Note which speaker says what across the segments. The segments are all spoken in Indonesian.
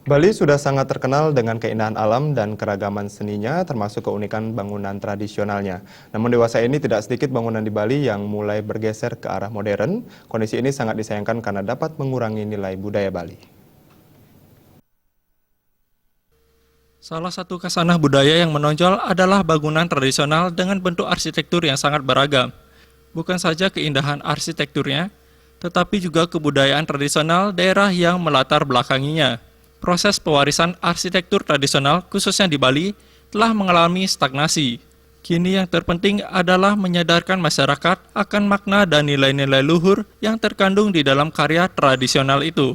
Speaker 1: Bali sudah sangat terkenal dengan keindahan alam dan keragaman seninya, termasuk keunikan bangunan tradisionalnya. Namun dewasa ini tidak sedikit bangunan di Bali yang mulai bergeser ke arah modern. Kondisi ini sangat disayangkan karena dapat mengurangi nilai budaya Bali.
Speaker 2: Salah satu khasanah budaya yang menonjol adalah bangunan tradisional dengan bentuk arsitektur yang sangat beragam. Bukan saja keindahan arsitekturnya, tetapi juga kebudayaan tradisional daerah yang melatar belakanginya. Proses pewarisan arsitektur tradisional, khususnya di Bali, telah mengalami stagnasi. Kini yang terpenting adalah menyadarkan masyarakat akan makna dan nilai-nilai luhur yang terkandung di dalam karya tradisional itu.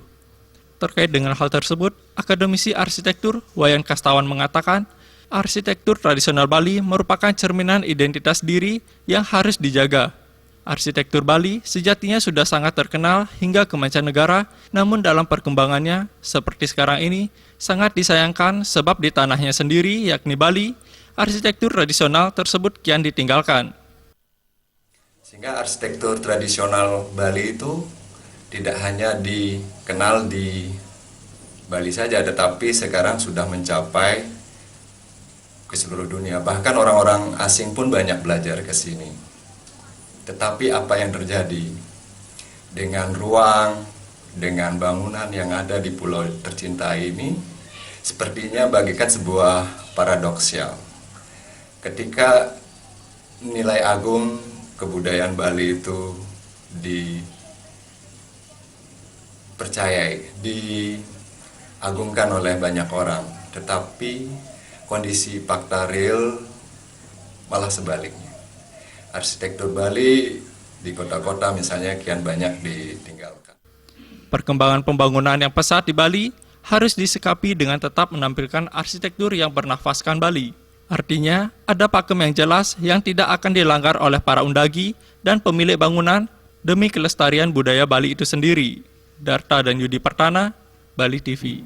Speaker 2: Terkait dengan hal tersebut, akademisi arsitektur Wayan Kastawan mengatakan, arsitektur tradisional Bali merupakan cerminan identitas diri yang harus dijaga. Arsitektur Bali sejatinya sudah sangat terkenal hingga ke mancanegara, namun dalam perkembangannya, seperti sekarang ini, sangat disayangkan sebab di tanahnya sendiri, yakni Bali, arsitektur tradisional tersebut kian ditinggalkan.
Speaker 3: Sehingga arsitektur tradisional Bali itu tidak hanya dikenal di Bali saja, tetapi sekarang sudah mencapai ke seluruh dunia. Bahkan orang-orang asing pun banyak belajar ke sini. Tetapi apa yang terjadi dengan ruang, dengan bangunan yang ada di pulau tercinta ini, sepertinya bagikan sebuah paradoksial. Ketika nilai agung kebudayaan Bali itu dipercayai, diagungkan oleh banyak orang, tetapi kondisi fakta real malah sebaliknya. Arsitektur Bali di kota-kota misalnya kian banyak ditinggalkan.
Speaker 2: Perkembangan pembangunan yang pesat di Bali harus disikapi dengan tetap menampilkan arsitektur yang bernafaskan Bali. Artinya, ada pakem yang jelas yang tidak akan dilanggar oleh para undagi dan pemilik bangunan demi kelestarian budaya Bali itu sendiri. Darta dan Yudi Pertana, Bali TV.